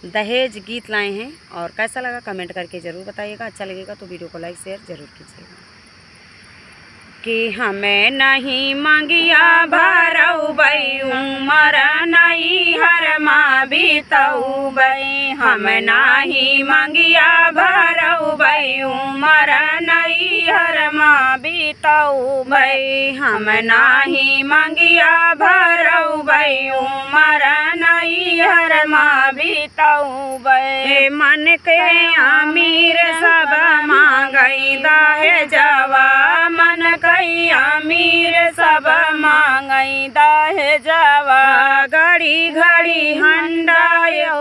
दहेज गीत लाए हैं और कैसा लगा कमेंट करके ज़रूर बताइएगा। अच्छा लगेगा तो वीडियो को लाइक शेयर ज़रूर कीजिएगा। कि हमें नहीं मांगिया भरऊ बई उमर नहीं हर माँ बीतऊ बई, हम नहीं मांगिया भरऊ बई उमर नहीं हर माँ बीतऊ बई, हम नहीं मांगिया भरऊ बई उमर नहीं हर माँ बीतऊ बई। मन के अमीर सब मांगई दाहे जवा, मन कई अमीर सब मांगई दाहे जवा, घड़ी घड़ी हंडा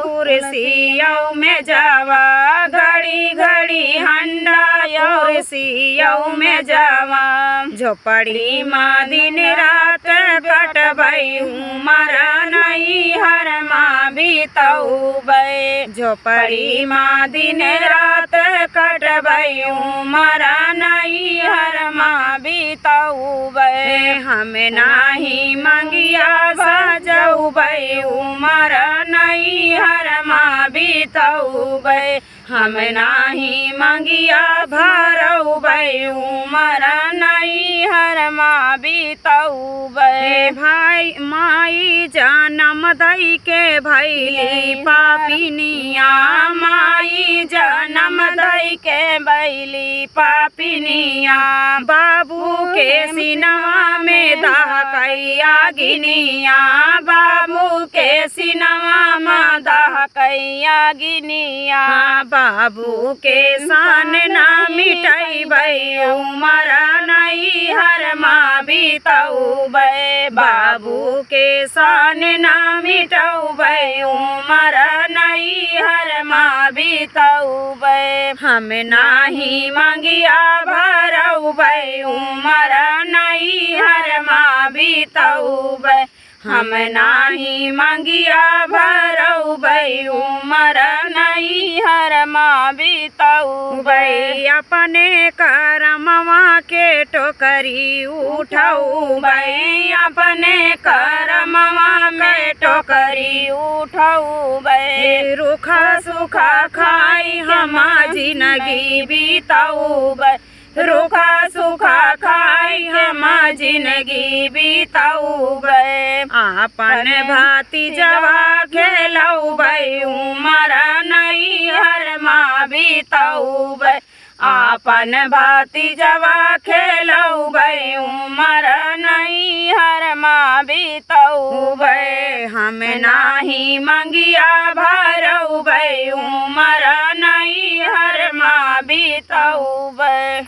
कुर्सियों में जावा, घड़ी घड़ी हंडा कुर्सियों में जावा, झोपड़ी माँ दिन रात कटबई उमर नहीं हर माँ बीतऊ बई, झोपड़ी माँ दिन रात कटबई उमर नहीं हर माँ बीतऊ बई, हम नाही मांगिया बाजऊ बई उमर नहीं हर माँ बीतऊ बई, हम नाही मांगिया भरऊ बई उमर नहीं हर माँ बीतऊ बई। भाई माई जन्म दई के भैली पापिनिया, माई जन्म दई के बैली पापिनिया, बाबू के सिनवा में दहकैया गिनिया, बाबू के सिनवा में दहकैया गिनिया, बाबू के सान ना मिटई बई उमर नहीं हर माँ बीतऊ बई, बाबू के सान ना मिटऊ बई उमर नहीं हर माँ बीतऊ बई, हम नाही मांगिया भरऊ बई उमर नहीं हर माँ बीतऊ बई, हम नाही मांगिया भरऊ बई उमर नहीं हर माँ बीतऊ बई, अपने करमवा के टोकरी उठाऊ बई, अपने करमवा के टोकरी उठाऊ बई, रूखा सूखा खाई हम जिंदगी बीतऊ बई, रूखा सूखा खाई हम जिंदगी बीतऊ बई, आपन भतीजवा खेलऊ बई उमर नहीं हर माँ बीतऊ बई, आपन भतीजवा खेलऊ बई उमर नहीं हर माँ बीतऊ बई, हम नाही मांगिया भरऊ बई उमर नहीं हर माँ बीतऊ बई।